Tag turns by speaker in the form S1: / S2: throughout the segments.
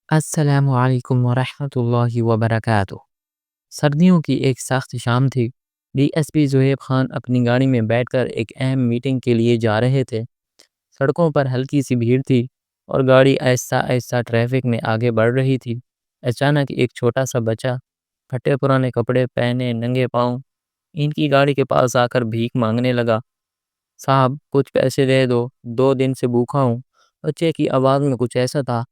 S1: السلام علیکم ورحمۃ اللہ وبرکاتہ۔ سردیوں کی ایک سخت شام تھی۔ D S P Zohaib Khan اپنی گاڑی میں بیٹھ کر ایک اہم میٹنگ کے لیے جا رہے تھے۔ سڑکوں پر ہلکی سی بھیڑ تھی اور گاڑی آہستہ آہستہ ٹریفک میں آگے بڑھ رہی تھی۔ اچانک ایک چھوٹا سا بچہ پھٹے پرانے کپڑے پہنے ننگے پاؤں ان کی گاڑی کے پاس آ کر بھیک مانگنے لگا۔ صاحب کچھ پیسے دے دو، 2 دن سے بھوکا ہوں۔ بچے کی آواز میں کچھ ایسا تھا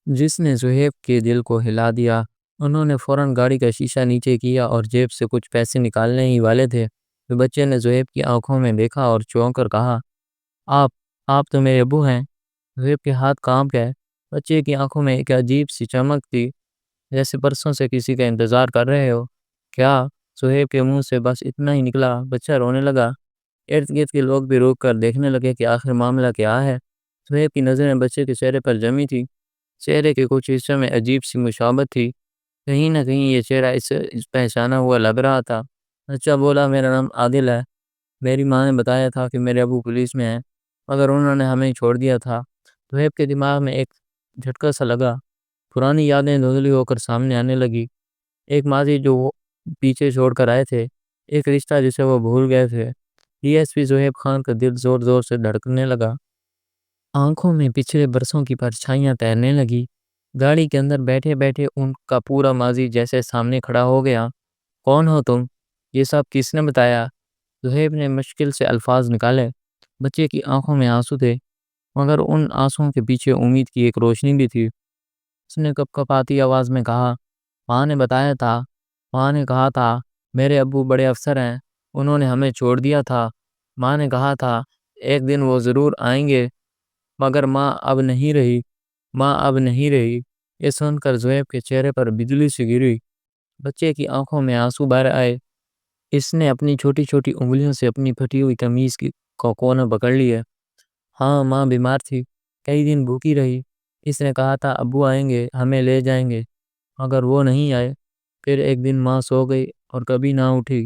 S1: جس نے زہیب کے دل کو ہلا دیا۔ انہوں نے فوراً گاڑی کا شیشہ نیچے کیا اور جیب سے کچھ پیسے نکالنے ہی والے تھے کہ بچے نے زہیب کی آنکھوں میں دیکھا اور چونک کر کہا، آپ آپ تو میرے ابو ہیں۔ زہیب کے ہاتھ کانپ گئے۔ بچے کی آنکھوں میں ایک عجیب سی چمک تھی، جیسے برسوں سے کسی کا انتظار کر رہے ہو۔ کیا؟ زہیب کے منہ سے بس اتنا ہی نکلا۔ بچہ رونے لگا۔ ارد گرد کے لوگ بھی روک کر دیکھنے لگے کہ آخر معاملہ کیا ہے۔ زہیب کی نظریں بچے کے چہرے پر جمی تھی۔ چہرے کے کچھ حصوں میں عجیب سی مشابت تھی۔ کہیں نہ کہیں یہ چہرہ اس پہچانا ہوا لگ رہا تھا۔ بچہ بولا، میرا نام عادل ہے۔ میری ماں نے بتایا تھا کہ میرے ابو پولیس میں ہیں، مگر انہوں نے ہمیں چھوڑ دیا تھا۔ زہیب کے دماغ میں ایک جھٹکا سا لگا۔ پرانی یادیں دھندلی ہو کر سامنے آنے لگی۔ ایک ماضی جو وہ پیچھے چھوڑ کر آئے تھے، ایک رشتہ جسے وہ بھول گئے تھے۔ D S P Zohaib Khan کا دل زور زور سے دھڑکنے لگا۔ آنکھوں میں پچھلے برسوں کی پرچھائیاں تیرنے لگی۔ گاڑی کے اندر بیٹھے بیٹھے ان کا پورا ماضی جیسے سامنے کھڑا ہو گیا۔ کون ہو تم؟ یہ سب کس نے بتایا؟ زہیب نے مشکل سے الفاظ نکالے۔ بچے کی آنکھوں میں آنسو تھے، مگر ان آنسوؤں کے پیچھے امید کی ایک روشنی بھی تھی۔ اس نے کپ کپاتی آواز میں کہا، ماں نے بتایا تھا، ماں نے کہا تھا میرے ابو بڑے افسر ہیں، انہوں نے ہمیں چھوڑ دیا تھا۔ ماں نے کہا تھا ایک دن وہ ضرور آئیں گے، مگر ماں اب نہیں رہی، ماں اب نہیں رہی۔ یہ سن کر زہیب کے چہرے پر بجلی سی گری۔ بچے کی آنکھوں میں آنسو بھر آئے۔ اس نے اپنی چھوٹی چھوٹی انگلیوں سے اپنی پھٹی ہوئی قمیض کی کونا پکڑ لیا۔ ہاں، ماں بیمار تھی، کئی دن بھوکی رہی۔ اس نے کہا تھا ابو آئیں گے، ہمیں لے جائیں گے، مگر وہ نہیں آئے۔ پھر ایک دن ماں سو گئی اور کبھی نہ اٹھی۔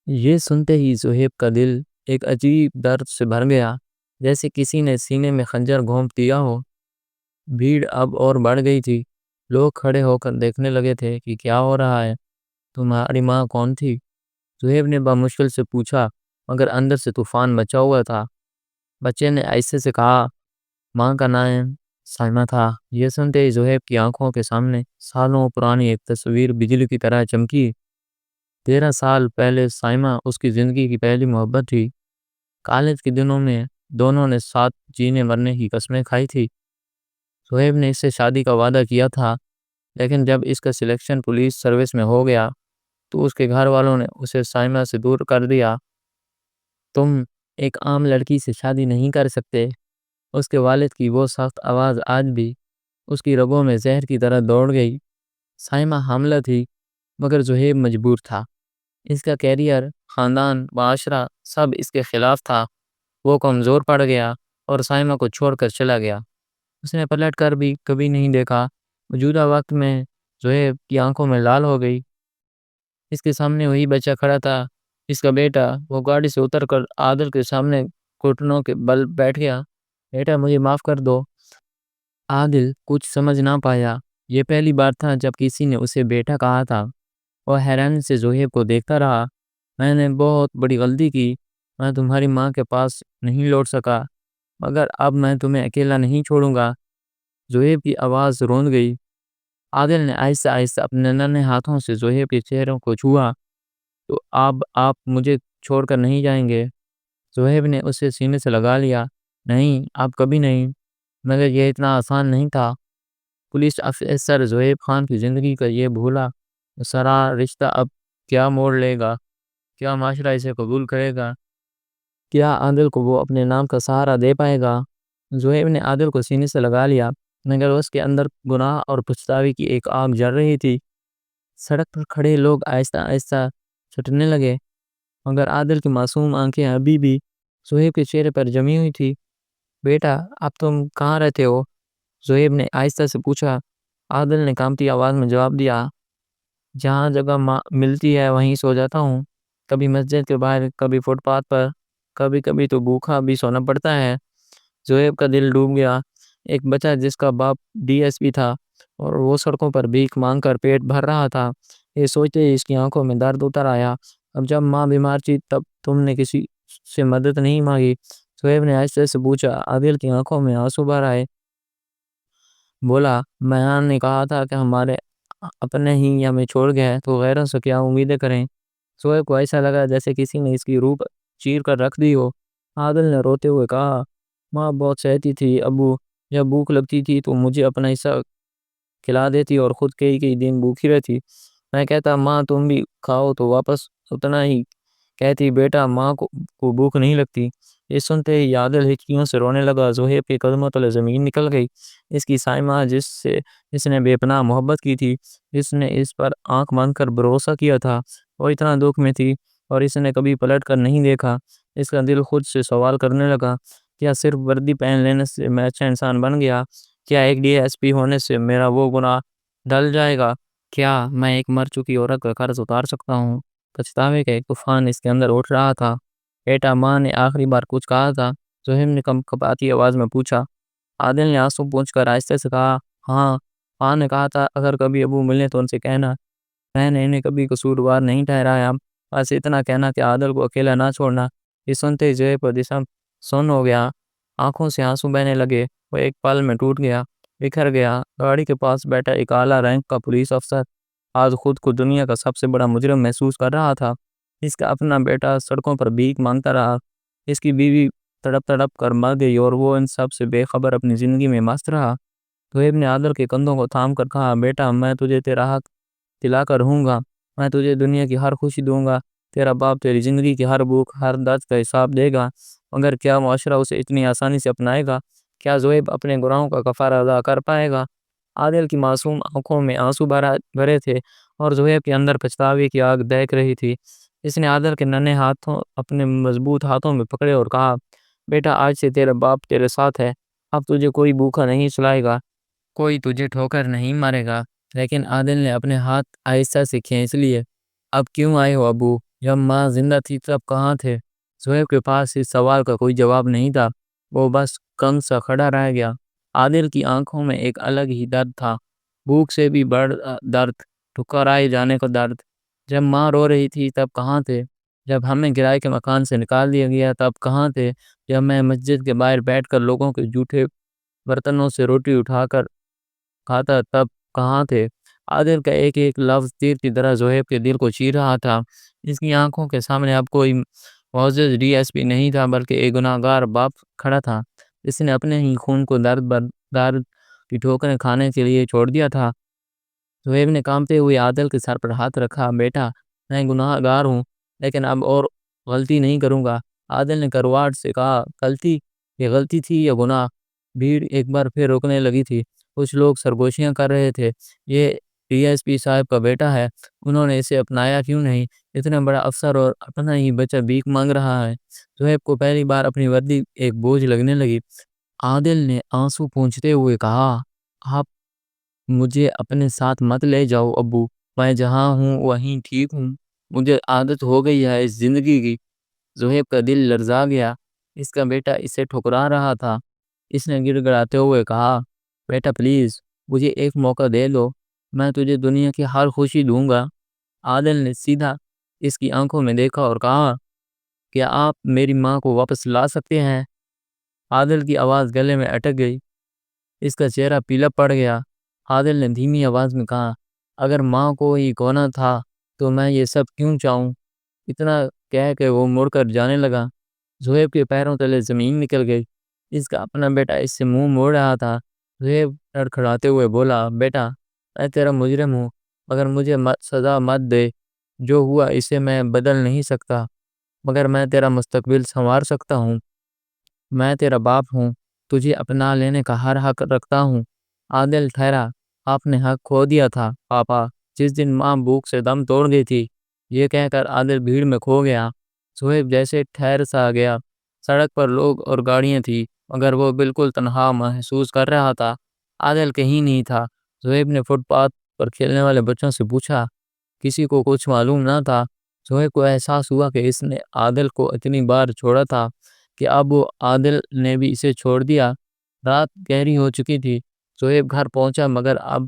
S1: یہ سنتے ہی زہیب کا دل ایک عجیب درد سے بھر گیا، جیسے کسی نے سینے میں خنجر گھونپ دیا ہو۔ بھیڑ اب اور بڑھ گئی تھی۔ لوگ کھڑے ہو کر دیکھنے لگے تھے کہ کیا ہو رہا ہے۔ تمہاری ماں کون تھی؟ زہیب نے بمشکل سے پوچھا، مگر اندر سے طوفان مچا ہوا تھا۔ بچے نے ایسے سے کہا، ماں کا نام سائمہ تھا۔ یہ سنتے ہی زہیب کی آنکھوں کے سامنے سالوں پرانی ایک تصویر بجلی کی طرح چمکی۔ 13 سال پہلے سائمہ اس کی زندگی کی پہلی محبت تھی۔ کالج کے دنوں میں دونوں نے ساتھ جینے مرنے کی قسمیں کھائی تھی۔ زہیب نے اس سے شادی کا وعدہ کیا تھا، لیکن جب اس کا سلیکشن پولیس سروس میں ہو گیا تو اس کے گھر والوں نے اسے سائمہ سے دور کر دیا۔ تم ایک عام لڑکی سے شادی نہیں کر سکتے۔ اس کے والد کی وہ سخت آواز آج بھی اس کی رگوں میں زہر کی طرح دوڑ گئی۔ سائمہ حاملہ تھی، مگر زہیب مجبور تھا۔ اس کا کیریئر، خاندان، معاشرہ سب اس کے خلاف تھا۔ وہ کمزور پڑ گیا اور سائمہ کو چھوڑ کر چلا گیا۔ اس نے پلٹ کر بھی کبھی نہیں دیکھا۔ موجودہ وقت میں زہیب کی آنکھوں میں لال ہو گئی۔ اس کے سامنے وہی بچہ کھڑا تھا، اس کا بیٹا۔ وہ گاڑی سے اتر کر عادل کے سامنے گھٹنوں کے بل بیٹھ گیا۔ بیٹا مجھے معاف کر دو۔ عادل کچھ سمجھ نہ پایا۔ یہ پہلی بار تھا جب کسی نے اسے بیٹا کہا تھا۔ وہ حیرانی سے زہیب کو دیکھتا رہا۔ میں نے بہت بڑی غلطی کی۔ میں تمہاری ماں کے پاس نہیں لوٹ سکا، مگر اب میں تمہیں اکیلا نہیں چھوڑوں گا۔ زہیب کی آواز روند گئی۔ عادل نے آہستہ آہستہ اپنے ننھے ہاتھوں سے زہیب کے چہرے کو چھوا۔ تو اب آپ مجھے چھوڑ کر نہیں جائیں گے؟ زہیب نے اسے سینے سے لگا لیا۔ نہیں، اب کبھی نہیں، مگر یہ اتنا آسان نہیں تھا۔ پولیس افسر زہیب خان کی زندگی کا یہ بھولا سارا رشتہ اب کیا موڑ لے گا؟ کیا معاشرہ اسے قبول کرے گا؟ کیا عادل کو وہ اپنے نام کا سہارا دے پائے گا؟ زہیب نے عادل کو سینے سے لگا لیا، مگر اس کے اندر گناہ اور پچھتاوی کی ایک آگ جل رہی تھی۔ سڑک پر کھڑے لوگ آہستہ آہستہ چھٹنے لگے، مگر عادل کی معصوم آنکھیں ابھی بھی زہیب کے چہرے پر جمی ہوئی تھی۔ بیٹا اب تم کہاں رہتے ہو؟ زہیب نے آہستہ سے پوچھا۔ عادل نے کانپتی آواز میں جواب دیا، جہاں جگہ ملتی ہے وہیں سو جاتا ہوں، کبھی مسجد کے باہر، کبھی فٹ پاتھ پر، کبھی کبھی تو بھوکا بھی سونا پڑتا ہے۔ زہیب کا دل ڈوب گیا۔ ایک بچہ جس کا باپ ڈی ایس پی تھا، اور وہ سڑکوں پر بھیک مانگ کر پیٹ بھر رہا تھا۔ یہ سوچتے ہی اس کی آنکھوں میں درد اتر آیا۔ اب جب ماں بیمار تھی تب تم نے کسی سے مدد نہیں مانگی؟ شعیب نے آہستہ سے پوچھا۔ عادل کی آنکھوں میں آنسو بھر آئے۔ بولا، میں نے کہا تھا کہ ہمارے اپنے ہی ہمیں چھوڑ گئے تو غیروں سے کیا امیدیں کریں۔ شعیب کو ایسا لگا جیسے کسی نے اس کی روح چیر کر رکھ دی ہو۔ عادل نے روتے ہوئے کہا، ماں بہت سہتی تھی ابو، جب بھوک لگتی تھی تو مجھے اپنا حصہ کھلا دیتی اور خود کئی دن بھوکی رہتی۔ میں کہتا ماں تم بھی کھاؤ تو واپس اتنا ہی کہتی بیٹا ماں کو بھوک نہیں لگتی۔ یہ سنتے ہی عادل ہچکیوں سے رونے لگا۔ زہیب کے قدموں تلے زمین نکل گئی۔ اس کی سائمہ جس سے اس نے بے پناہ محبت کی تھی، جس نے اس پر آنکھ بند کر بھروسہ کیا تھا، وہ اتنا دکھ میں تھی اور اس نے کبھی پلٹ کر نہیں دیکھا۔ اس کا دل خود سے سوال کرنے لگا، کیا صرف وردی پہن لینے سے میں اچھا انسان بن گیا؟ کیا ایک ڈی ایس پی ہونے سے میرا وہ گناہ ڈل جائے گا؟ کیا میں ایک مر چکی عورت کا قرض اتار سکتا ہوں؟ پچھتاوے کا ایک طوفان اس کے اندر اٹھ رہا تھا۔ بیٹا، ماں نے آخری بار کچھ کہا تھا؟ زہیب نے کپاتی آواز میں پوچھا۔ عادل نے آنسو پونچھ کر آہستہ سے کہا، ہاں، ماں نے کہا تھا اگر کبھی ابو ملے تو ان سے کہنا میں نے انہیں کبھی قصوروار نہیں ٹھہرایا، بس اتنا کہنا کہ عادل کو اکیلا نہ چھوڑنا۔ یہ سنتے ہی زہیب کا جسم سن ہو گیا، آنکھوں سے آنسو بہنے لگے۔ وہ ایک پل میں ٹوٹ گیا، بکھر گیا۔ گاڑی کے پاس بیٹھا ایک اعلیٰ رینک کا پولیس افسر آج خود کو دنیا کا سب سے بڑا مجرم محسوس کر رہا تھا۔ اس کا اپنا بیٹا سڑکوں پر بھیک مانگتا رہا، اس کی بیوی تڑپ تڑپ کر مر گئی اور وہ ان سب سے بے خبر اپنی زندگی میں مست رہا۔ زہیب نے عادل کے کندھوں کو تھام کر کہا، بیٹا میں تجھے تیرا حق دلا کر رہوں گا، میں تجھے دنیا کی ہر خوشی دوں گا، تیرا باپ تیری زندگی کی ہر بھوک ہر درد کا حساب دے گا، مگر کیا معاشرہ اسے اتنی آسانی سے اپنائے گا؟ کیا زہیب اپنے گناہوں کا کفارہ ادا کر پائے گا؟ عادل کی معصوم آنکھوں میں آنسو بھرے تھے اور زہیب کے اندر پچھتاوے کی آگ دہک رہی تھی۔ اس نے عادل کے ننھے ہاتھوں اپنے مضبوط ہاتھوں میں پکڑے اور کہا، بیٹا آج سے تیرا باپ تیرے ساتھ ہے، اب تجھے کوئی بھوکا نہیں سلائے گا، کوئی تجھے ٹھوکر نہیں مارے گا۔ لیکن عادل نے اپنے ہاتھ آہستہ سے کھینچ لیے۔ اب کیوں آئے ہو ابو؟ جب ماں زندہ تھی تب کہاں تھے؟ زہیب کے پاس اس سوال کا کوئی جواب نہیں تھا، وہ بس کنگ سا کھڑا رہ گیا۔ عادل کی آنکھوں میں ایک الگ ہی درد تھا، بھوک سے بھی بڑھ درد، ٹھکرائے جانے کا درد۔ جب ماں رو رہی تھی تب کہاں تھے؟ جب ہمیں کرائے کے مکان سے نکال دیا گیا تب کہاں تھے؟ جب میں مسجد کے باہر بیٹھ کر لوگوں کے جھوٹے برتنوں سے روٹی اٹھا کر کھاتا تب کہاں تھے؟ عادل کا ایک ایک لفظ تیر کی طرح زہیب کے دل کو چیر رہا تھا۔ اس کی آنکھوں کے سامنے اب کوئی معزز ڈی ایس پی نہیں تھا، بلکہ ایک گناہ گار باپ کھڑا تھا، جس نے اپنے ہی خون کو درد بر درد کی ٹھوکریں کھانے کے لیے چھوڑ دیا تھا۔ زہیب نے کانپتے ہوئے عادل کے سر پر ہاتھ رکھا، بیٹا میں گناہ گار ہوں، لیکن اب اور غلطی نہیں کروں گا۔ عادل نے کرواٹ سے کہا، غلطی؟ یہ غلطی تھی یا گناہ؟ بھیڑ ایک بار پھر رکنے لگی تھی۔ کچھ لوگ سرگوشیاں کر رہے تھے، یہ ڈی ایس پی صاحب کا بیٹا ہے، انہوں نے اسے اپنایا کیوں نہیں؟ اتنا بڑا افسر اور اپنا ہی بچہ بھیک مانگ رہا ہے۔ زہیب کو پہلی بار اپنی وردی ایک بوجھ لگنے لگی۔ عادل نے آنسو پونچھتے ہوئے کہا، آپ مجھے اپنے ساتھ مت لے جاؤ ابو، میں جہاں ہوں وہیں ٹھیک ہوں، مجھے عادت ہو گئی ہے اس زندگی کی۔ زہیب کا دل لرزا گیا، اس کا بیٹا اسے ٹھکرا رہا تھا۔ اس نے گڑ گڑاتے ہوئے کہا، بیٹا پلیز مجھے ایک موقع دے دو، میں تجھے دنیا کی ہر خوشی دوں گا۔ عادل نے سیدھا اس کی آنکھوں میں دیکھا اور کہا، کیا آپ میری ماں کو واپس لا سکتے ہیں؟ عادل کی آواز گلے میں اٹک گئی، اس کا چہرہ پیلا پڑ گیا۔ عادل نے دھیمی آواز میں کہا، اگر ماں کو ہی کھونا تھا تو میں یہ سب کیوں چاہوں؟ اتنا کہہ کے وہ مڑ کر جانے لگا۔ زہیب کے پیروں تلے زمین نکل گئی، اس کا اپنا بیٹا اس سے منہ موڑ رہا تھا۔ زہیب لڑکھڑاتے ہوئے بولا، بیٹا میں تیرا مجرم ہوں، مگر مجھے سزا مت دے، جو ہوا اسے میں بدل نہیں سکتا، مگر میں تیرا مستقبل سنوار سکتا ہوں۔ میں تیرا باپ ہوں، تجھے اپنا لینے کا ہر حق رکھتا ہوں۔ عادل ٹھہرا، آپ نے حق کھو دیا تھا پاپا، جس دن ماں بھوک سے دم توڑ گئی تھی۔ یہ کہہ کر عادل بھیڑ میں کھو گیا۔ زہیب جیسے ٹھہر سا گیا، سڑک پر لوگ اور گاڑیاں تھی، مگر وہ بالکل تنہا محسوس کر رہا تھا۔ عادل کہیں نہیں تھا۔ زہیب نے فٹ پاتھ پر کھیلنے والے بچوں سے پوچھا، کسی کو کچھ معلوم نہ تھا۔ زہیب کو احساس ہوا کہ اس نے عادل کو اتنی بار چھوڑا تھا کہ اب وہ عادل نے بھی اسے چھوڑ دیا۔ رات گہری ہو چکی تھی۔ زہیب گھر پہنچا، مگر اب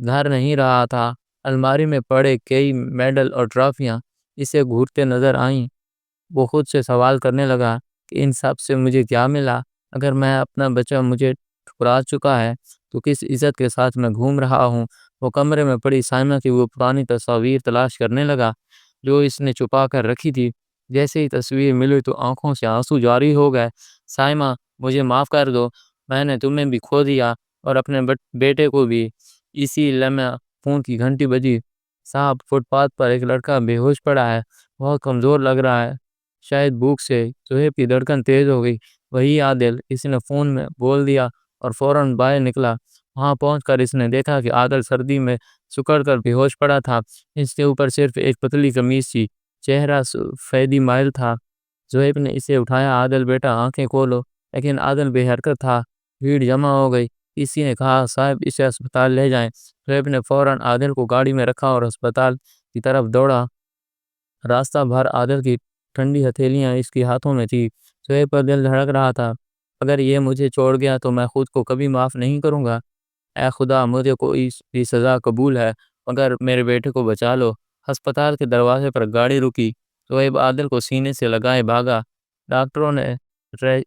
S1: گھر نہیں رہا تھا۔ الماری میں پڑے کئی میڈل اور ٹرافیاں اسے گھورتے نظر آئیں۔ وہ خود سے سوال کرنے لگا کہ ان سب سے مجھے کیا ملا؟ اگر میں اپنا بچہ مجھے ٹھکرا چکا ہے تو کس عزت کے ساتھ میں گھوم رہا ہوں؟ وہ کمرے میں پڑی سائمہ کی وہ پرانی تصاویر تلاش کرنے لگا جو اس نے چھپا کر رکھی تھی۔ جیسے ہی تصویر ملی تو آنکھوں سے آنسو جاری ہو گئے۔ سائمہ، مجھے معاف کر دو، میں نے تمہیں بھی کھو دیا اور اپنے بیٹے کو بھی۔ اسی لمحہ فون کی گھنٹی بجی۔ صاحب، فٹ پاتھ پر ایک لڑکا بے ہوش پڑا ہے، بہت کمزور لگ رہا ہے، شاید بھوک سے۔ زہیب کی دھڑکن تیز ہو گئی۔ وہی عادل، اس نے فون میں بول دیا اور فوراً باہر نکلا۔ وہاں پہنچ کر اس نے دیکھا کہ عادل سردی میں سکڑ کر بے ہوش پڑا تھا۔ اس کے اوپر صرف ایک پتلی قمیض تھی، چہرہ سفیدی مائل تھا۔ زہیب نے اسے اٹھایا۔ عادل بیٹا، آنکھیں کھولو۔ لیکن عادل بے حرکت تھا۔ بھیڑ جمع ہو گئی۔ کسی نے کہا صاحب اسے اسپتال لے جائیں۔ زہیب نے فوراً عادل کو گاڑی میں رکھا اور اسپتال کی طرف دوڑا۔ راستہ بھر عادل کی ٹھنڈی ہتھیلیاں اس کے ہاتھوں میں تھی۔ زہیب پر دل دھڑک رہا تھا۔ اگر یہ مجھے چھوڑ گیا تو میں خود کو کبھی معاف نہیں کروں گا۔ اے خدا، مجھے کوئی بھی سزا قبول ہے مگر میرے بیٹے کو بچا لو۔ ہسپتال کے دروازے پر گاڑی رکی۔ زہیب عادل کو سینے سے لگائے بھاگا۔ ڈاکٹروں نے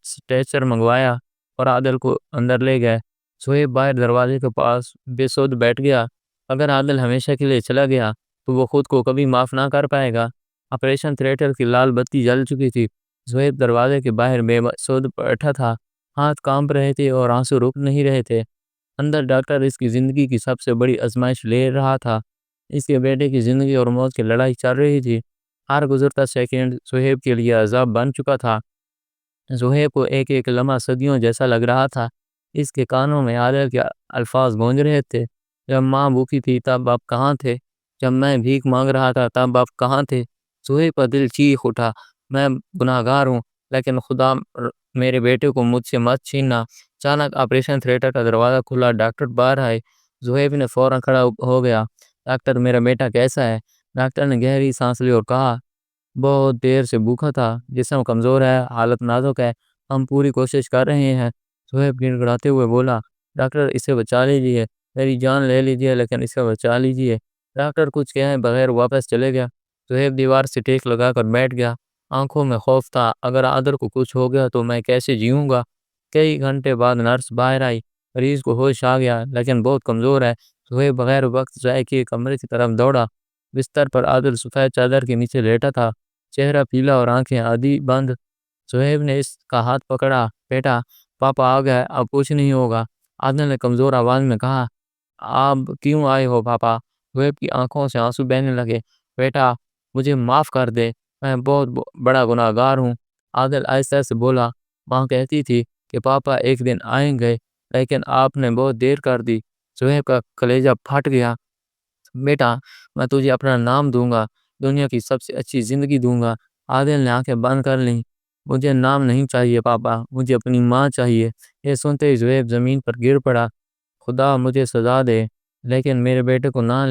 S1: اسٹریچر منگوایا اور عادل کو اندر لے گئے۔ زہیب باہر دروازے کے پاس بے سود بیٹھ گیا۔ اگر عادل ہمیشہ کے لیے چلا گیا تو وہ خود کو کبھی معاف نہ کر پائے گا۔ آپریشن تھیٹر کی لال بتی جل چکی تھی۔ زہیب دروازے کے باہر بے سود بیٹھا تھا، ہاتھ کانپ رہے تھے اور آنسو رک نہیں رہے تھے۔ اندر ڈاکٹر اس کی زندگی کی سب سے بڑی آزمائش لے رہا تھا۔ اس کے بیٹے کی زندگی اور موت کی لڑائی چل رہی تھی۔ ہر گزرتا سیکنڈ زہیب کے لیے عذاب بن چکا تھا۔ زہیب کو ایک ایک لمحہ صدیوں جیسا لگ رہا تھا۔ اس کے کانوں میں عادل کے الفاظ گونج رہے تھے، جب ماں بھوکی تھی تب آپ کہاں تھے؟ جب میں بھیک مانگ رہا تھا تب آپ کہاں تھے؟ زہیب کا دل چیخ اٹھا، میں گناہ گار ہوں، لیکن خدا میرے بیٹے کو مجھ سے مت چھیننا۔ اچانک آپریشن تھیٹر کا دروازہ کھلا، ڈاکٹر باہر آئے۔ زہیب نے فوراً کھڑا ہو گیا۔ ڈاکٹر، میرا بیٹا کیسا ہے؟ ڈاکٹر نے گہری سانس لی اور کہا، بہت دیر سے بھوکا تھا، جسم کمزور ہے، حالت نازک ہے، ہم پوری کوشش کر رہے ہیں۔ زہیب گڑ گڑاتے ہوئے بولا، ڈاکٹر اسے بچا لیجیے، میری جان لے لیجیے لیکن اسے بچا لیجیے۔ ڈاکٹر کچھ کہے بغیر واپس چلے گیا۔ زہیب دیوار سے ٹیک لگا کر بیٹھ گیا۔ آنکھوں میں خوف تھا، اگر عادل کو کچھ ہو گیا تو میں کیسے جیوں گا؟ کئی گھنٹے بعد نرس باہر آئی۔ مریض کو ہوش آ گیا لیکن بہت کمزور ہے۔ زہیب بغیر وقت ضائع کیے کمرے کی طرف دوڑا۔ بستر پر عادل سفید چادر کے نیچے لیٹا تھا، چہرہ پیلا اور آنکھیں آدھی بند۔ زہیب نے اس کا ہاتھ پکڑا، بیٹا پاپا آ گئے، اب کچھ نہیں ہوگا۔ عادل نے کمزور آواز میں کہا، آپ کیوں آئے ہو پاپا؟ زہیب کی آنکھوں سے آنسو بہنے لگے۔ بیٹا مجھے معاف کر دے، میں بہت بڑا گناہ گار ہوں۔ عادل آہستہ سے بولا، ماں کہتی تھی کہ پاپا ایک دن آئیں گے لیکن آپ نے بہت دیر کر دی۔ زہیب کا کلیجہ پھٹ گیا۔ بیٹا میں تجھے اپنا نام دوں گا، دنیا کی سب سے اچھی زندگی دوں گا۔ عادل نے آنکھیں بند کر لیں۔ مجھے نام نہیں چاہیے پاپا، مجھے اپنی ماں چاہیے۔ یہ سنتے ہی زہیب زمین پر گر پڑا۔ خدا مجھے سزا دے لیکن میرے بیٹے کو نہ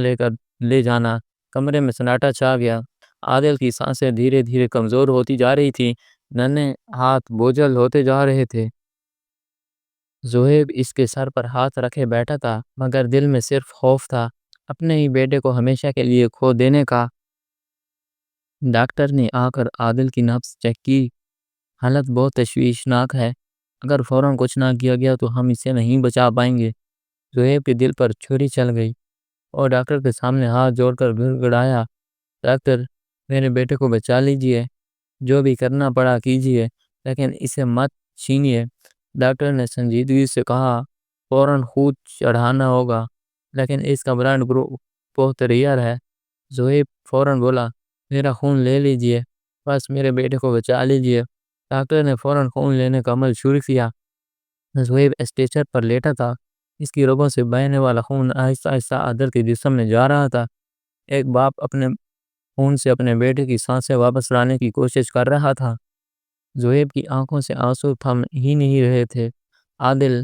S1: لے جانا۔ کمرے میں سناٹا چھا گیا۔ عادل کی سانسیں دھیرے دھیرے کمزور ہوتی جا رہی تھیں، ننھے ہاتھ بوجھل ہوتے جا رہے تھے۔ زہیب اس کے سر پر ہاتھ رکھے بیٹھا تھا مگر دل میں صرف خوف تھا، اپنے ہی بیٹے کو ہمیشہ کے لیے کھو دینے کا۔ ڈاکٹر نے آ کر عادل کی نبض چیک کی۔ حالت بہت تشویشناک ہے، اگر فوراً کچھ نہ کیا گیا تو ہم اسے نہیں بچا پائیں گے۔ زہیب کے دل پر چھری چل گئی اور ڈاکٹر کے سامنے ہاتھ جوڑ کر گڑ گڑایا، ڈاکٹر میرے بیٹے کو بچا لیجیے، جو بھی کرنا پڑا کیجیے لیکن اسے مت چھینیے۔ ڈاکٹر نے سنجیدگی سے کہا، فوراً خون چڑھانا ہوگا لیکن اس کا بلڈ گروپ بہت ریئر ہے۔ زہیب فوراً بولا، میرا خون لے لیجیے، بس میرے بیٹے کو بچا لیجیے۔ ڈاکٹر نے فوراً خون لینے کا عمل شروع کیا۔ زہیب اسٹریچر پر لیٹا تھا، اس کی رگوں سے بہنے والا خون آہستہ آہستہ عادل کے جسم میں جا رہا تھا۔ ایک باپ اپنے خون سے اپنے بیٹے کی سانسیں واپس لانے کی کوشش کر رہا تھا۔ زہیب کی آنکھوں سے آنسو تھم ہی نہیں رہے تھے۔ عادل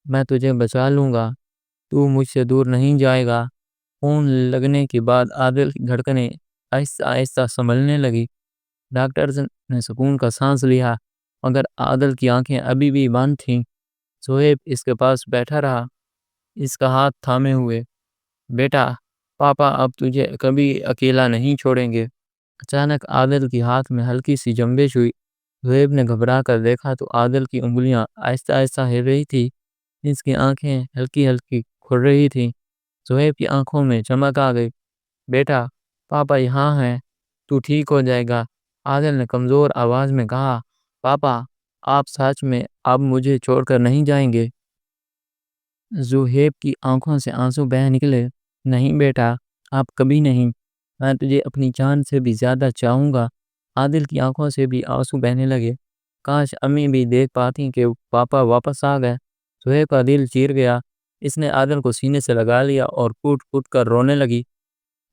S1: میں تجھے بچا لوں گا، تو مجھ سے دور نہیں جائے گا۔ خون لگنے کے بعد عادل کی دھڑکنیں آہستہ آہستہ سنبھلنے لگی۔ ڈاکٹر نے سکون کا سانس لیا مگر عادل کی آنکھیں ابھی بھی بند تھیں۔ زہیب اس کے پاس بیٹھا رہا، اس کا ہاتھ تھامے ہوئے۔ بیٹا پاپا اب تجھے کبھی اکیلا نہیں چھوڑیں گے۔ اچانک عادل کی ہاتھ میں ہلکی سی جنبش ہوئی۔ زہیب نے گھبرا کر دیکھا تو عادل کی انگلیاں آہستہ آہستہ ہل رہی تھی، اس کی آنکھیں ہلکی ہلکی کھل رہی تھیں۔ زہیب کی آنکھوں میں چمک آ گئی۔ بیٹا پاپا یہاں ہیں، تو ٹھیک ہو جائے گا، عادل نے کمزور آواز میں کہا۔ پاپا آپ سچ میں اب مجھے چھوڑ کر نہیں جائیں گے؟ زہیب کی آنکھوں سے آنسو بہہ نکلے۔ نہیں بیٹا، آپ کبھی نہیں، میں تجھے اپنی جان سے بھی زیادہ چاہوں گا۔ عادل کی آنکھوں سے بھی آنسو بہنے لگے۔ کاش امی بھی دیکھ پاتی کہ پاپا واپس آ گئے۔ زہیب کا دل چیر گیا۔ اس نے عادل کو سینے سے لگا لیا اور پھوٹ پھوٹ کر رونے لگی۔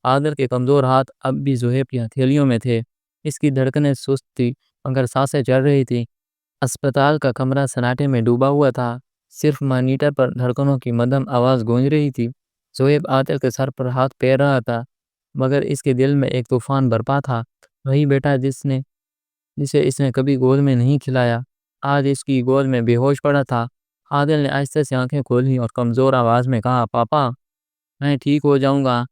S1: عادل کے کمزور ہاتھ اب بھی زہیب کی ہتھیلیوں میں تھے۔ اس کی دھڑکنیں سست تھی مگر سانسیں چل رہی تھی۔ اسپتال کا کمرہ سناٹے میں ڈوبا ہوا تھا، صرف مانیٹر پر دھڑکنوں کی مدھم آواز گونج رہی تھی۔ زہیب عادل کے سر پر ہاتھ پھیر رہا تھا مگر اس کے دل میں ایک طوفان برپا تھا۔ وہی بیٹا جسے اس نے کبھی گود میں نہیں کھلایا، آج اس کی گود میں بے ہوش پڑا تھا۔ عادل نے آہستہ سے آنکھیں کھولی اور کمزور آواز میں کہا، پاپا میں ٹھیک ہو جاؤں گا۔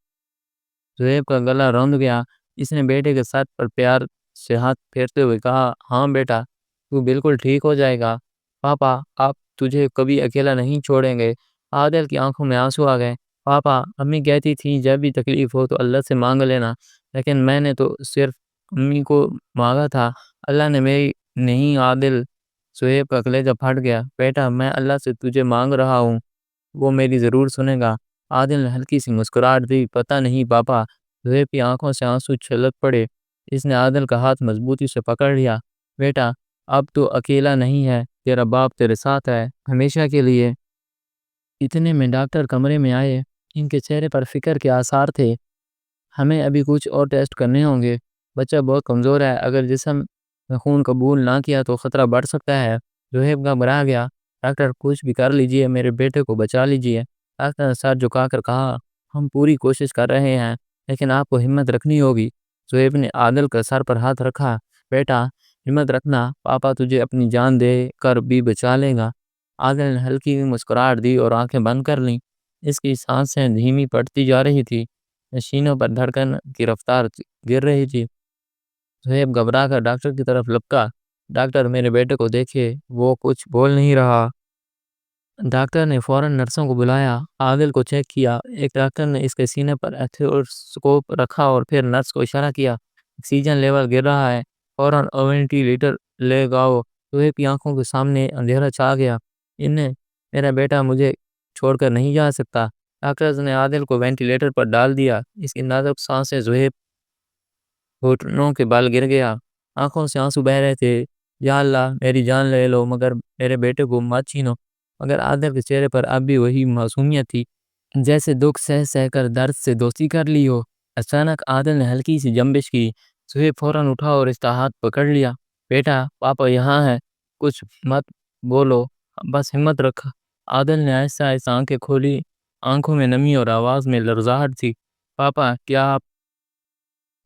S1: زہیب کا گلا روند گیا۔ اس نے بیٹے کے سر پر پیار سے ہاتھ پھیرتے ہوئے کہا، ہاں بیٹا تو بالکل ٹھیک ہو جائے گا، پاپا آپ تجھے کبھی اکیلا نہیں چھوڑیں گے۔ عادل کی آنکھوں میں آنسو آ گئے۔ پاپا امی کہتی تھی جب بھی تکلیف ہو تو اللہ سے مانگ لینا، لیکن میں نے تو صرف امی کو مانگا تھا، اللہ نے میری نہیں۔ عادل زہیب کا کلیجہ پھٹ گیا۔ بیٹا میں اللہ سے تجھے مانگ رہا ہوں، وہ میری ضرور سنے گا۔ عادل نے ہلکی سی مسکراہٹ دی۔ پتہ نہیں پاپا۔ زہیب کی آنکھوں سے آنسو چھلک پڑے۔ اس نے عادل کا ہاتھ مضبوطی سے پکڑ لیا۔ بیٹا اب تو اکیلا نہیں ہے، تیرا باپ تیرے ساتھ ہے ہمیشہ کے لیے۔ اتنے میں ڈاکٹر کمرے میں آئے۔ ان کے چہرے پر فکر کے آثار تھے۔ ہمیں ابھی کچھ اور ٹیسٹ کرنے ہوں گے، بچہ بہت کمزور ہے، اگر جسم میں خون قبول نہ کیا تو خطرہ بڑھ سکتا ہے۔ زہیب گھبرا گیا۔ ڈاکٹر کچھ بھی کر لیجئے، میرے بیٹے کو بچا لیجئے۔ ڈاکٹر نے سر جھکا کر کہا، ہم پوری کوشش کر رہے ہیں لیکن آپ کو ہمت رکھنی ہوگی۔ زہیب نے عادل کا سر پر ہاتھ رکھا۔ بیٹا ہمت رکھنا، پاپا تجھے اپنی جان دے کر بھی بچا لے گا۔ عادل نے ہلکی مسکراہٹ دی اور آنکھیں بند کر لیں۔ اس کی سانسیں دھیمی پڑتی جا رہی تھی، نشینوں پر دھڑکن کی رفتار گر رہی تھی۔ زہیب گھبرا کر ڈاکٹر کی طرف لپکا۔ ڈاکٹر میرے بیٹے کو دیکھے، وہ کچھ بول نہیں رہا۔ ڈاکٹر نے فوراً نرسوں کو بلایا، عادل کو چیک کیا۔ ایک ڈاکٹر نے اس کے سینے پر اسٹیتھوسکوپ رکھا اور پھر نرس کو اشارہ کیا، آکسیجن لیول گر رہا ہے، فوراً وینٹی لیٹر لے گاؤ۔ زہیب کی آنکھوں کے سامنے اندھیرا چھا گیا۔ میرا بیٹا مجھے چھوڑ کر نہیں جا سکتا۔ ڈاکٹرز نے عادل کو وینٹی لیٹر پر ڈال دیا۔ اس کی نازک سانسیں زہیب گھٹنوں کے بل گر گیا، آنکھوں سے آنسو بہہ رہے تھے۔ یا اللہ میری جان لے لو مگر میرے بیٹے کو مت چھینو۔ مگر عادل کے چہرے پر اب بھی وہی معصومیت تھی، جیسے دکھ سہ سہ کر درد سے دوستی کر لی ہو۔ اچانک عادل نے ہلکی سی جنبش کی۔ زہیب فوراً اٹھا اور اس کا ہاتھ پکڑ لیا۔ بیٹا پاپا یہاں ہے، کچھ مت بولو، بس ہمت رکھ۔ عادل نے آہستہ آہستہ آنکھیں کھولی، آنکھوں میں نمی اور آواز میں لرزاہٹ تھی۔ پاپا کیا آپ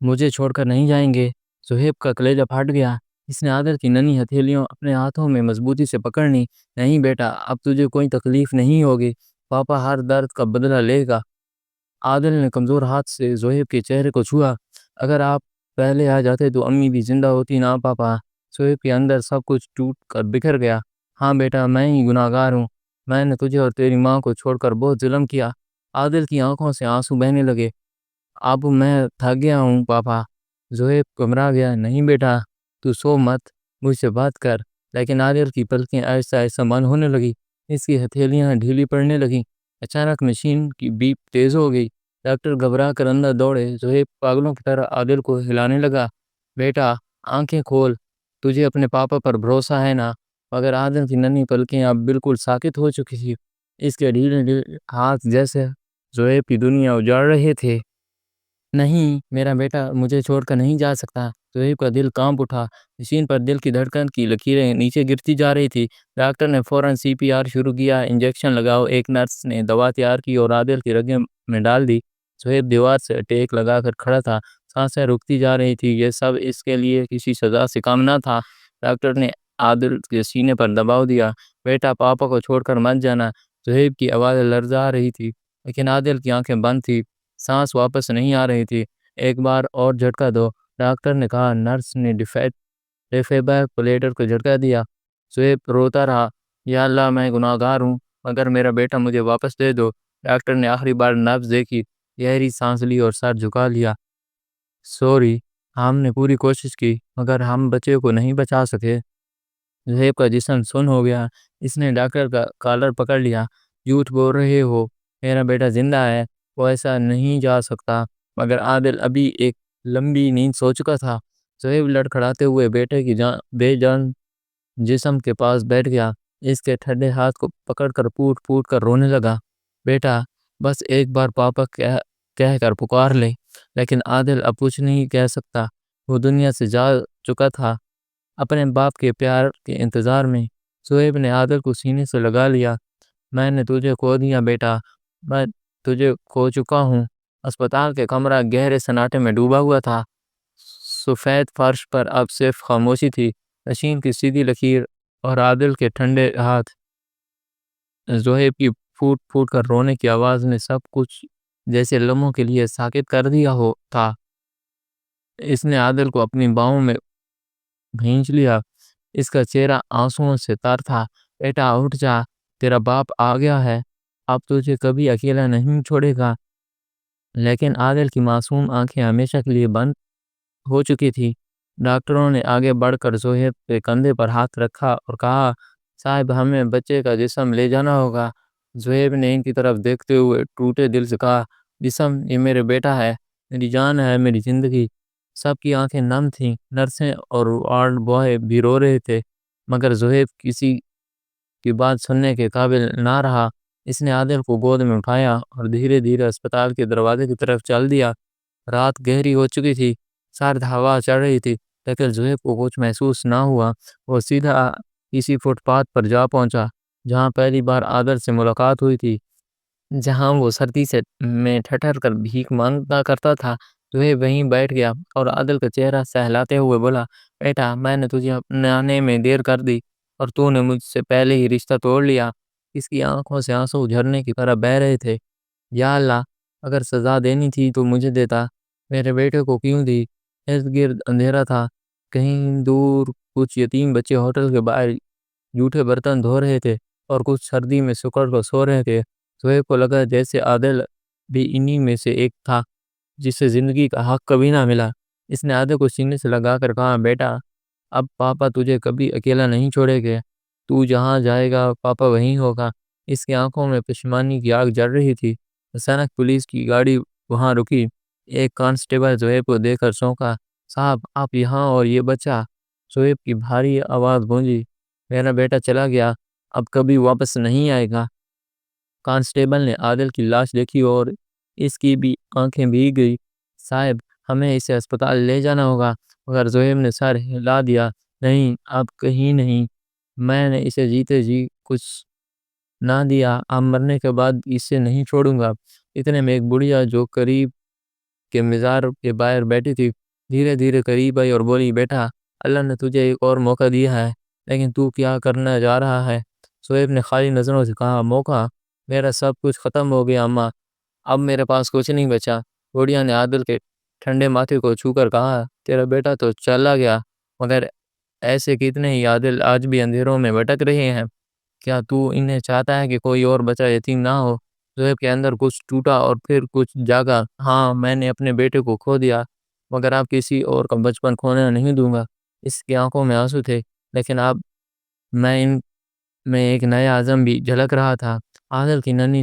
S1: مجھے چھوڑ کر نہیں جائیں گے؟ زہیب کا کلیجہ پھٹ گیا۔ اس نے عادل کی ننھی ہتھیلیوں اپنے ہاتھوں میں مضبوطی سے پکڑ لی۔ نہیں بیٹا اب تجھے کوئی تکلیف نہیں ہوگی، پاپا ہر درد کا بدلہ لے گا۔ عادل نے کمزور ہاتھ سے زہیب کے چہرے کو چھوا۔ اگر آپ پہلے آ جاتے تو امی بھی زندہ ہوتی نا پاپا۔ زہیب کے اندر سب کچھ ٹوٹ کر بکھر گیا۔ ہاں بیٹا میں ہی گناہ گار ہوں، میں نے تجھے اور تیری ماں کو چھوڑ کر بہت ظلم کیا۔ عادل کی آنکھوں سے آنسو بہنے لگے۔ اب میں تھک گیا ہوں پاپا۔ زہیب گھبرا گیا۔ نہیں بیٹا تو سو مت، مجھ سے بات کر۔ لیکن عادل کی پلکیں آہستہ آہستہ بند ہونے لگی، اس کی ہتھیلیاں ڈھیلی پڑنے لگیں۔ اچانک مشین کی بیپ تیز ہو گئی۔ ڈاکٹر گھبرا کر اندر دوڑے۔ زہیب پاگلوں کی طرح عادل کو ہلانے لگا۔ بیٹا آنکھیں کھول، تجھے اپنے پاپا پر بھروسہ ہے نا؟ مگر عادل کی ننھی پلکیں اب بالکل ساکت ہو چکی تھی، اس کے ڈھیلے ڈھیلے ہاتھ جیسے زہیب کی دنیا اجاڑ رہے تھے۔ نہیں میرا بیٹا مجھے چھوڑ کر نہیں جا سکتا۔ زہیب کا دل کانپ اٹھا، مشین پر دل کی دھڑکن کی لکیریں نیچے گرتی جا رہی تھی۔ ڈاکٹر نے فوراً سی پی آر شروع کیا، انجیکشن لگاؤ۔ ایک نرس نے دوا تیار کی اور عادل کی رگیں میں ڈال دی۔ زہیب دیوار سے ٹیک لگا کر کھڑا تھا، سانسیں رکتی جا رہی تھی۔ یہ سب اس کے لیے کسی سزا سے کم نہ تھا۔ ڈاکٹر نے عادل کے سینے پر دباؤ دیا۔ بیٹا پاپا کو چھوڑ کر مت جانا۔ زہیب کی آواز لرزا رہی تھی۔ لیکن عادل کی آنکھیں بند تھی، سانس واپس نہیں آ رہی تھی۔ ایک بار اور جھٹکا دو، ڈاکٹر نے کہا۔ نرس نے ڈیفیبریلیٹر کو جھٹکا دیا۔ سہیب روتا رہا، یا اللہ میں گناہ گار ہوں، مگر میرا بیٹا مجھے واپس دے دو۔ ڈاکٹر نے آخری بار نبض دیکھی، گہری سانس لی اور سر جھکا لیا۔ سوری، ہم نے پوری کوشش کی مگر ہم بچے کو نہیں بچا سکے۔ زہیب کا جسم سن ہو گیا۔ اس نے ڈاکٹر کا کالر پکڑ لیا۔ جھوٹ بول رہے ہو، میرا بیٹا زندہ ہے، وہ ایسا نہیں جا سکتا۔ مگر عادل ابھی ایک لمبی نیند سو چکا تھا۔ زہیب لڑکھڑاتے ہوئے بیٹے کی بے جان جسم کے پاس بیٹھ گیا۔ اس کے ٹھنڈے ہاتھ کو پکڑ کر پوٹ پوٹ کر رونے لگا۔ بیٹا بس ایک بار پاپا کہہ کر پکار لے۔ لیکن عادل اب کچھ نہیں کہہ سکتا، وہ دنیا سے جا چکا تھا اپنے باپ کے پیار کے انتظار میں۔ سہیب نے عادل کو سینے سے لگا لیا۔ میں نے تجھے کھو دیا بیٹا، میں تجھے کھو چکا ہوں۔ اسپتال کے کمرہ گہرے سناٹے میں ڈوبا ہوا تھا۔ سفید فرش پر اب صرف خاموشی تھی، مشین کی سیدھی لکیر اور عادل کے ٹھنڈے ہاتھ۔ زہیب کی پھوٹ پھوٹ کر رونے کی آواز نے سب کچھ جیسے لمحوں کے لیے ساکت کر دیا تھا۔ اس نے عادل کو اپنی باہوں میں بھینچ لیا۔ اس کا چہرہ آنسوؤں سے تر تھا۔ بیٹا اٹھ جا، تیرا باپ آ گیا ہے، اب تجھے کبھی اکیلا نہیں چھوڑے گا۔ لیکن عادل کی معصوم آنکھیں ہمیشہ کے لیے بند ہو چکی تھی۔ ڈاکٹروں نے آگے بڑھ کر زہیب کے کندھے پر ہاتھ رکھا اور کہا، صاحب ہمیں بچے کا جسم لے جانا ہوگا۔ زہیب نے ان کی طرف دیکھتے ہوئے ٹوٹے دل سے کہا، جسم یہ میرے بیٹا ہے، میری جان ہے، میری زندگی۔ سب کی آنکھیں نم تھیں، نرسیں اور وارڈ بوائے بھی رو رہے تھے، مگر زہیب کسی کی بات سننے کے قابل نہ رہا۔ اس نے عادل کو گود میں اٹھایا اور دھیرے دھیرے اسپتال کے دروازے کی طرف چل دیا۔ رات گہری ہو چکی تھی، سرد ہوا چڑھ رہی تھی، لیکن زہیب کو کچھ محسوس نہ ہوا۔ وہ سیدھا کسی فٹ پاتھ پر جا پہنچا جہاں پہلی بار عادل سے ملاقات ہوئی تھی، جہاں وہ سردی میں ٹھٹھر کر بھیک مانگتا کرتا تھا۔ زہیب وہیں بیٹھ گیا اور عادل کا چہرہ سہلاتے ہوئے بولا، بیٹا میں نے تجھے اپنانے میں دیر کر دی اور تو نے مجھ سے پہلے ہی رشتہ توڑ لیا۔ اس کی آنکھوں سے آنسو جھرنے کی طرح بہہ رہے تھے۔ یا اللہ، اگر سزا دینی تھی تو مجھے دیتا، میرے بیٹے کو کیوں دی؟ ارد گرد اندھیرا تھا، کہیں دور کچھ یتیم بچے ہوٹل کے باہر جھوٹے برتن دھو رہے تھے اور کچھ سردی میں سکڑ کر سو رہے تھے۔ زہیب کو لگا جیسے عادل بھی انہی میں سے ایک تھا جسے زندگی کا حق کبھی نہ ملا۔ اس نے عادل کو سینے سے لگا کر کہا، بیٹا اب پاپا تجھے کبھی اکیلا نہیں چھوڑے گے، تو جہاں جائے گا پاپا وہیں ہوگا۔ اس کی آنکھوں میں پشیمانی کی آگ جل رہی تھی۔ اچانک پولیس کی گاڑی وہاں رکی۔ ایک کانسٹیبل زہیب کو دیکھ کر چونکا، صاحب آپ یہاں اور یہ بچہ؟ زہیب کی بھاری آواز گونجی، میرا بیٹا چلا گیا، اب کبھی واپس نہیں آئے گا۔ کانسٹیبل نے عادل کی لاش دیکھی اور اس کی بھی آنکھیں بھیگ گئی۔ صاحب ہمیں اسے اسپتال لے جانا ہوگا، مگر زہیب نے سر ہلا دیا، نہیں اب کہیں نہیں، میں نے اسے جیتے جی کچھ نہ دیا، اب مرنے کے بعد اسے نہیں چھوڑوں گا۔ اتنے میں ایک بڑھیا جو قریب کے مزار کے باہر بیٹھی تھی دھیرے دھیرے قریب آئی اور بولی، بیٹا اللہ نے تجھے ایک اور موقع دیا ہے، لیکن تو کیا کرنا جا رہا ہے؟ زہیب نے خالی نظروں سے کہا، موقع؟ میرا سب کچھ ختم ہو گیا اماں، اب میرے پاس کچھ نہیں بچا۔ بوڑھیا نے عادل کے ٹھنڈے ماتھے کو چھو کر کہا، تیرا بیٹا تو چلا گیا، مگر ایسے کتنے ہی عادل آج بھی اندھیروں میں بھٹک رہے ہیں۔ کیا تو انہیں چاہتا ہے کہ کوئی اور بچہ یتیم نہ ہو؟ زہیب کے اندر کچھ ٹوٹا اور پھر کچھ جاگا۔ ہاں میں نے اپنے بیٹے کو کھو دیا، مگر اب کسی اور کا بچپن کھونے نہیں دوں گا۔ اس کی آنکھوں میں آنسو تھے، لیکن اب ان میں ایک نیا عزم بھی جھلک رہا تھا۔ عادل کی ننھی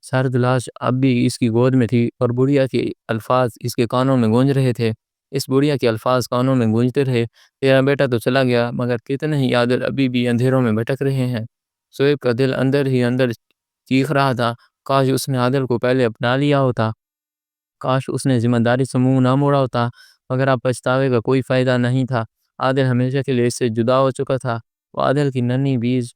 S1: سرد لاش اب بھی اس کی گود میں تھی اور بڑھیا کے الفاظ اس کے کانوں میں گونج رہے تھے۔ اس بڑھیا کے الفاظ کانوں میں گونجتے رہے، تیرا بیٹا تو چلا گیا، مگر کتنے ہی عادل ابھی بھی اندھیروں میں بھٹک رہے ہیں۔ زہیب کا دل اندر ہی اندر چیخ رہا تھا، کاش اس نے عادل کو پہلے اپنا لیا ہوتا، کاش اس نے ذمہ داری سے منہ نہ موڑا ہوتا، مگر اب پچھتاوے کا کوئی فائدہ نہیں تھا۔ عادل ہمیشہ کے لیے اس سے جدا ہو چکا تھا۔ وہ عادل کی ننھی بیز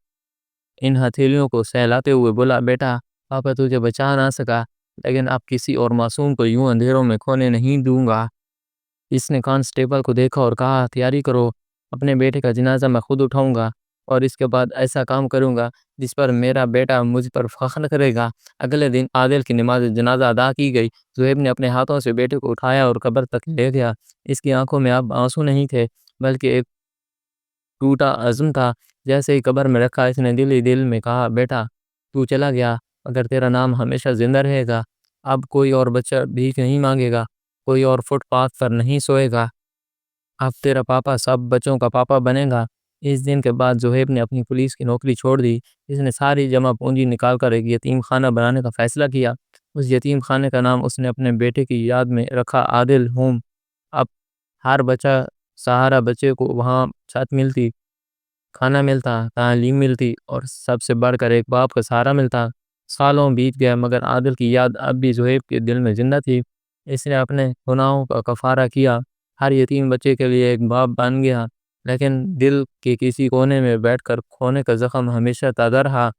S1: ان ہتھیلیوں کو سہلاتے ہوئے بولا، بیٹا پاپا تجھے بچا نہ سکا، لیکن اب کسی اور معصوم کو یوں اندھیروں میں کھونے نہیں دوں گا۔ اس نے کانسٹیبل کو دیکھا اور کہا، تیاری کرو، اپنے بیٹے کا جنازہ میں خود اٹھاؤں گا۔ اور اس کے بعد ایسا کام کروں گا جس پر میرا بیٹا مجھ پر فخر کرے گا۔ اگلے دن عادل کی نماز جنازہ ادا کی گئی۔ زہیب نے اپنے ہاتھوں سے بیٹے کو اٹھایا اور قبر تک لے گیا۔ اس کی آنکھوں میں اب آنسو نہیں تھے، بلکہ ایک ٹوٹا عزم تھا۔ جیسے ہی قبر میں رکھا، اس نے دل ہی دل میں کہا، بیٹا تو چلا گیا مگر تیرا نام ہمیشہ زندہ رہے گا۔ اب کوئی اور بچہ بھیک نہیں مانگے گا، کوئی اور فٹ پاتھ پر نہیں سوئے گا، اب تیرا پاپا سب بچوں کا پاپا بنے گا۔ اس دن کے بعد زہیب نے اپنی پولیس کی نوکری چھوڑ دی۔ اس نے ساری جمع پونجی نکال کر ایک یتیم خانہ بنانے کا فیصلہ کیا۔ اس یتیم خانے کا نام اس نے اپنے بیٹے کی یاد میں رکھا، عادل ہوم۔ اب ہر بچہ سہارا بچے کو وہاں چھت ملتی، کھانا ملتا، تعلیم ملتی اور سب سے بڑھ کر ایک باپ کا سہارا ملتا۔ سالوں بیت گیا مگر عادل کی یاد اب بھی زہیب کے دل میں زندہ تھی۔ اس نے اپنے گناہوں کا کفارہ کیا، ہر یتیم بچے کے لیے ایک باپ بن گیا، لیکن دل کے کسی کونے میں بیٹھ کر کھونے کا زخم ہمیشہ تازہ رہا۔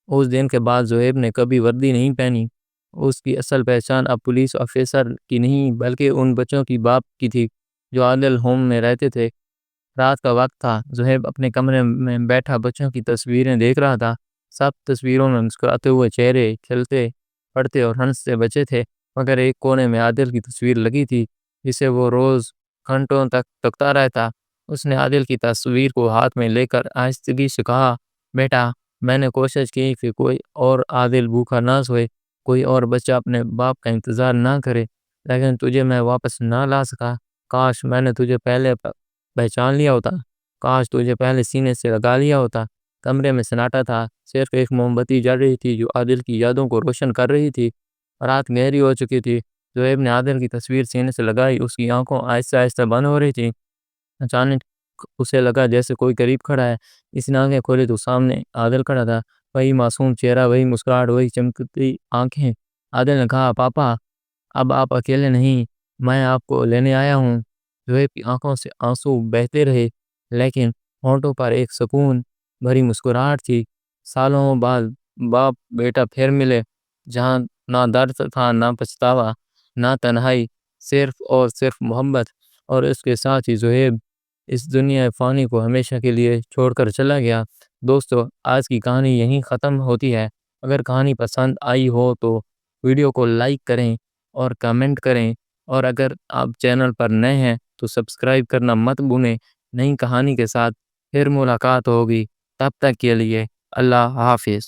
S1: اس دن کے بعد زہیب نے کبھی وردی نہیں پہنی۔ اس کی اصل پہچان اب پولیس آفیسر کی نہیں بلکہ ان بچوں کی باپ کی تھی جو عادل ہوم میں رہتے تھے۔ رات کا وقت تھا، زہیب اپنے کمرے میں بیٹھا بچوں کی تصویریں دیکھ رہا تھا۔ سب تصویروں میں مسکراتے ہوئے چہرے، کھیلتے پڑھتے اور ہنستے بچے تھے، مگر ایک کونے میں عادل کی تصویر لگی تھی جسے وہ روز گھنٹوں تک تکتا رہتا۔ اس نے عادل کی تصویر کو ہاتھ میں لے کر آہستگی سے کہا، بیٹا میں نے کوشش کی کہ کوئی اور عادل بھوکا نہ سوئے، کوئی اور بچہ اپنے باپ کا انتظار نہ کرے، لیکن تجھے میں واپس نہ لا سکا۔ کاش میں نے تجھے پہلے پہچان لیا ہوتا، کاش تجھے پہلے سینے سے لگا لیا ہوتا۔ کمرے میں سناٹا تھا، صرف ایک موم بتی جل رہی تھی جو عادل کی یادوں کو روشن کر رہی تھی۔ رات گہری ہو چکی تھی۔ زہیب نے عادل کی تصویر سینے سے لگائی، اس کی آنکھوں آہستہ آہستہ بند ہو رہی تھی۔ اچانک اسے لگا جیسے کوئی قریب کھڑا ہے۔ اس نے آنکھیں کھولی تو سامنے عادل کھڑا تھا، وہی معصوم چہرہ، وہی مسکراہٹ، وہی چمکتی آنکھیں۔ عادل نے کہا، پاپا اب آپ اکیلے نہیں، میں آپ کو لینے آیا ہوں۔ زہیب کی آنکھوں سے آنسو بہتے رہے لیکن ہونٹوں پر ایک سکون بھری مسکراہٹ تھی۔ سالوں بعد باپ بیٹا پھر ملے، جہاں نہ درد تھا، نہ پچھتاوا، نہ تنہائی، صرف اور صرف محبت۔ اور اس کے ساتھ ہی زہیب اس دنیا فانی کو ہمیشہ کے لیے چھوڑ کر چلا گیا۔ دوستو آج کی کہانی یہیں ختم ہوتی ہے۔ اگر کہانی پسند آئی ہو تو ویڈیو کو لائک کریں اور کمنٹ کریں، اور اگر آپ چینل پر نئے ہیں تو سبسکرائب کرنا مت بھولیں۔ نئی کہانی کے ساتھ پھر ملاقات ہوگی، تب تک کے لیے اللہ حافظ۔